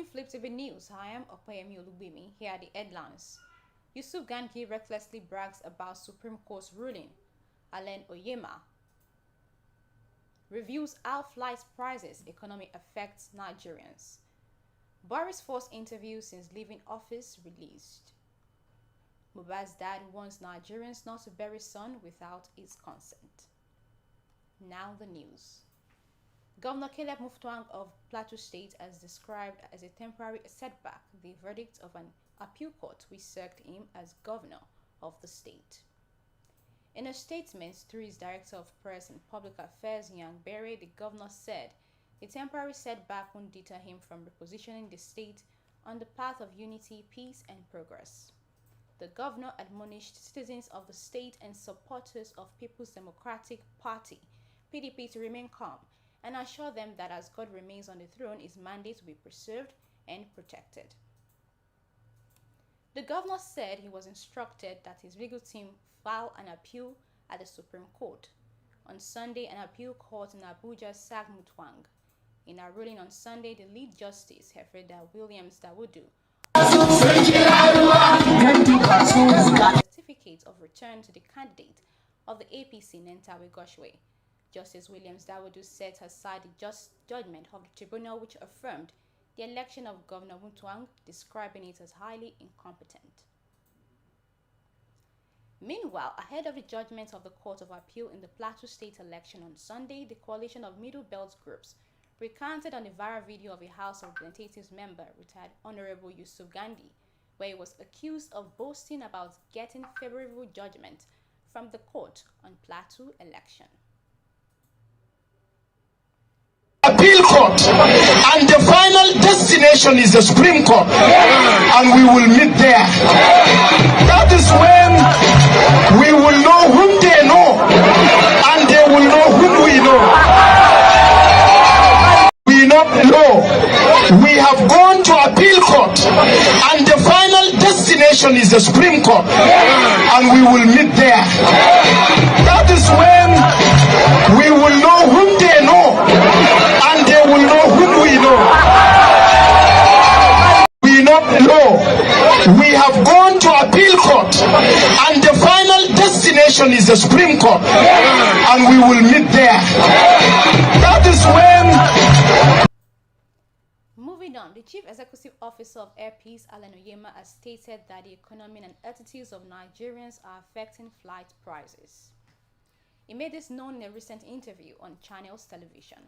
watching Flip TV News. I am Opeyemi Olubimi. Here are the headlines. Yusuf Ganki recklessly brags about Supreme Court's ruling. Alain Oyema reviews how flight prices economy affects Nigerians. Buhari'S first interview since leaving office released. Mohbad's dad warns Nigerians not to bury son without his consent. Now the news. Governor Caleb Mutfwang of Plateau State has described as a temporary setback the verdict of an appeal court which sacked him as governor of the state. In a statement through his Director of Press and Public Affairs, Yang Bere, the governor said the temporary setback won't deter him from repositioning the state on the path of unity, peace, and progress. The governor admonished citizens of the state and supporters of People's Democratic Party, PDP, to remain calm and assure them that as God remains on the throne, his mandate will be preserved and protected. The governor said he was instructed that his legal team file an appeal at the Supreme Court. On Sunday, an appeal court in Abuja sacked Mutfwang. In a ruling on Sunday, the lead justice, Hefreda Williams Dawudu, certificate of return to the candidate of the APC, Nentawe Goshwe. Justice Williams Dawudu set aside the judgment of the tribunal which affirmed the election of Governor Mutfwang, describing it as highly incompetent. Meanwhile, ahead of the judgment of the Court of Appeal in the Plateau State election on Sunday, the coalition of Middle Belt groups recanted on the viral video of a House of Representatives member, retired Honorable Yusuf Gandhi, where he was accused of boasting about getting favorable judgment from the court on Plateau election. Appeal court, and the final destination is the Supreme Court, and we will meet there. That is when we will know whom they know, and they will know whom we know. We not know. We have gone to appeal court, and the final destination is the Supreme Court, and we will meet there. That is when we will know whom they know, and they will know whom we know. We not know. We have gone to appeal court, and the final destination is the Supreme Court, and we will meet there. That is when. Moving on, the Chief Executive Officer of Air Peace, Alain Oyema, has stated that the economy and attitudes of Nigerians are affecting flight prices. He made this known in a recent interview on Channels Television.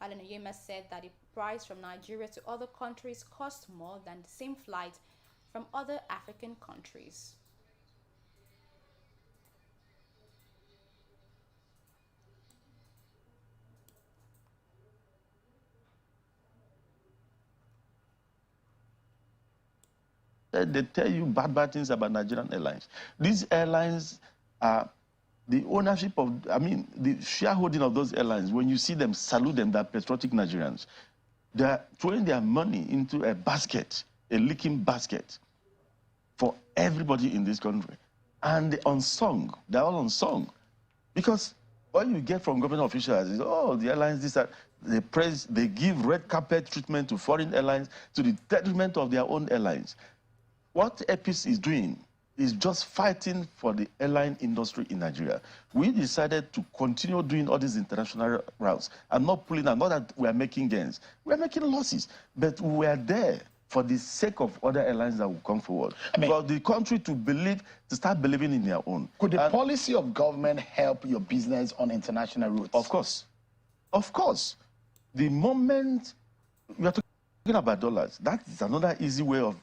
Alain Oyema said that the price from Nigeria to other countries costs more than the same flight from other African countries. They tell you bad things about Nigerian airlines. These airlines are the ownership of, the shareholding of those airlines. When you see them, salute them, they're patriotic Nigerians. They're throwing their money into a basket, a leaking basket for everybody in this country. And they're unsung. They're all unsung. Because all you get from government officials is, oh, the airlines, this, that. They give red carpet treatment to foreign airlines to the detriment of their own airlines. What APIS is doing is just fighting for the airline industry in Nigeria. We decided to continue doing all these international routes and not pulling out. Not that we are making gains. We are making losses. But we are there for the sake of other airlines that will come forward. For the country to start believing in their own. Could the policy of government help your business on international routes? Of course. Of course. The moment we are talking about dollars, that is another easy way of.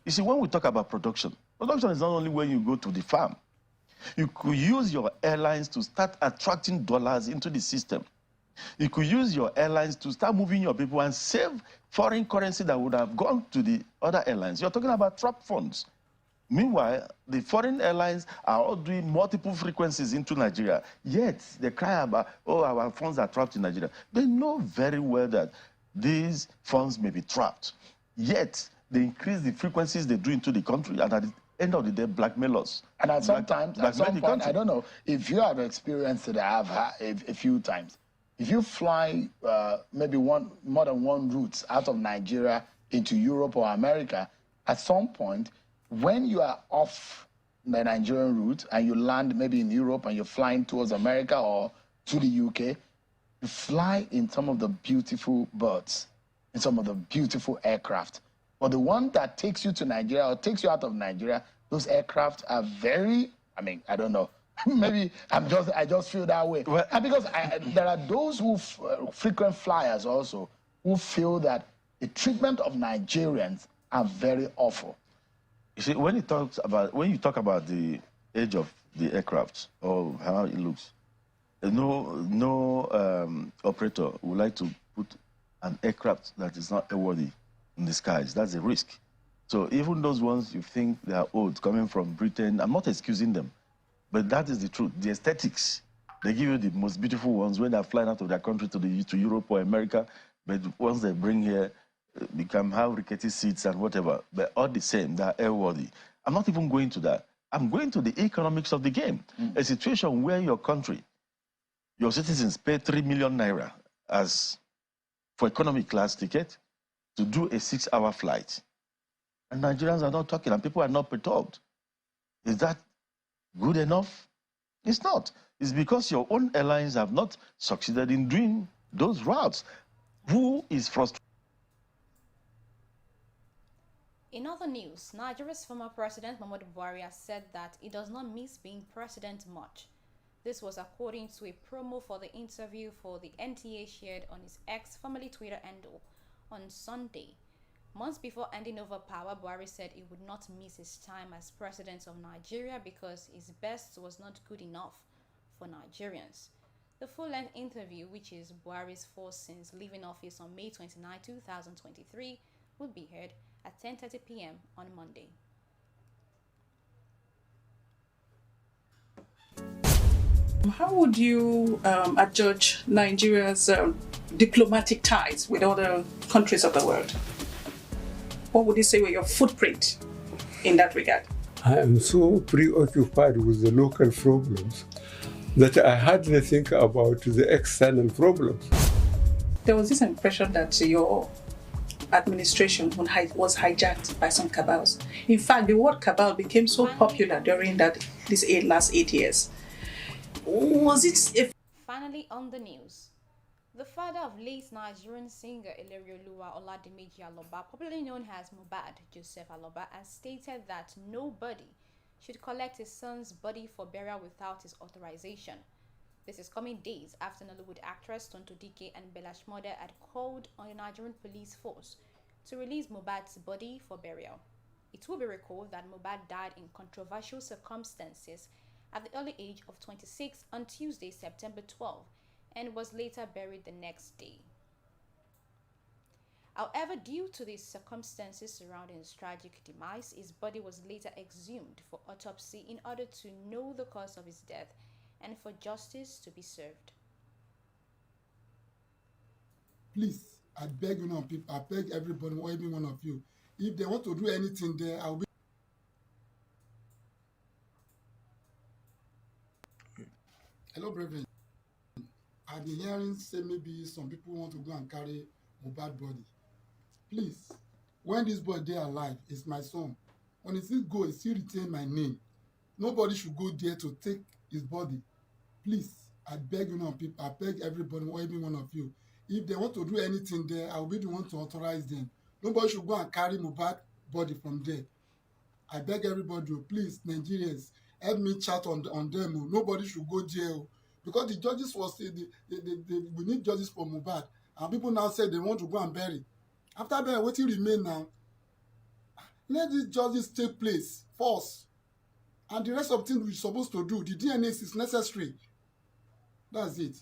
You see, when we talk about production is not only when you go to the farm. You could use your airlines to start attracting dollars into the system. You could use your airlines to start moving your people and save foreign currency that would have gone to the other airlines. You're talking about trap funds. Meanwhile, the foreign airlines are all doing multiple frequencies into Nigeria. Yet, they cry about, oh, our funds are trapped in Nigeria. They know very well that these funds may be trapped. Yet, they increase the frequencies they do into the country, and at the end of the day, blackmail us. And at some point, I don't know if you have experienced it. I have had a few times. If you fly maybe more than one route out of Nigeria into Europe or America, at some point, when you are off the Nigerian route and you land maybe in Europe and you're flying towards America or to the UK, you fly in some of the beautiful birds, in some of the beautiful aircraft. But the one that takes you to Nigeria or takes you out of Nigeria, those aircraft are very, I mean, I don't know. Maybe I just feel that way. Well, and because there are those who frequent flyers also who feel that the treatment of Nigerians are very awful. You see, when you talk about the age of the aircraft or how it looks, no operator would like to put an aircraft that is not airworthy in the skies. That's a risk. So even those ones you think they are old, coming from Britain, I'm not excusing them, but that is the truth. The aesthetics, they give you the most beautiful ones when they're flying out of their country to Europe or America, but once they bring here, become have rickety seats and whatever, but all the same, they're airworthy. I'm not even going to that. I'm going to the economics of the game. A situation where your country, your citizens pay 3 million naira as for economy class ticket to do a 6-hour flight. And Nigerians are not talking and people are not perturbed. Is that good enough? It's not. It's because your own airlines have not succeeded in doing those routes. Who is frustrated? In other news, Nigeria's former president Muhammadu Buhari has said that he does not miss being president much. This was according to a promo for the interview for the NTA shared on his X, formerly Twitter handle, on Sunday. Months before handing over power, Buhari said he would not miss his time as president of Nigeria because his best was not good enough for Nigerians. The full-length interview, which is Buhari's fourth since leaving office on May 29, 2023, will be heard at 10:30 p.m. on Monday. How would you adjudge Nigeria's diplomatic ties with other countries of the world? What would you say were your footprint in that regard? I am so preoccupied with the local problems that I hardly think about the external problems. There was this impression that your administration was hijacked by some cabals. In fact, the word cabal became so popular during these last 8 years. Was it Finally on the news, the father of late Nigerian singer Ilerioluwa Oladimeji Aloba, popularly known as Mohbad Joseph Aloba, has stated that nobody should collect his son's body for burial without his authorization. This is coming days after Nollywood actress Tonto Dike and Bell's mother had called on the Nigerian police force to release Mohbad's body for burial. It will be recalled that Mohbad died in controversial circumstances at the early age of 26 on Tuesday, September 12, and was later buried the next day. However, due to the circumstances surrounding his tragic demise, his body was later exhumed for autopsy in order to know the cause of his death and for justice to be served. Please, I beg you, people, I beg everybody, or every one of you, if they want to do anything there, I'll be. Hello, brethren. I've been hearing say maybe some people want to go and carry Mohbad body. Please, when this boy dey alive, it's my son. When he still go, he still retain my name. Nobody should go there to take his body. Please, I beg you, people, I beg everybody, or every one of you, if they want to do anything there, I'll be the one to authorize them. Nobody should go and carry Mohbad body from there. I beg everybody, please, Nigerians, help me chat on them. Nobody should go jail because the judges was we need justice for Mohbad, and people now say they want to go and bury. After bury, wetin remain now? Let this justice take place first, and the rest of things we're supposed to do. The DNA is necessary. That's it.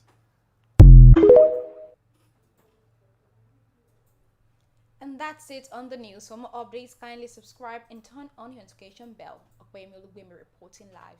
And that's it on the news. For more updates, kindly subscribe and turn on your notification bell. Okwemi Olugbemi reporting live.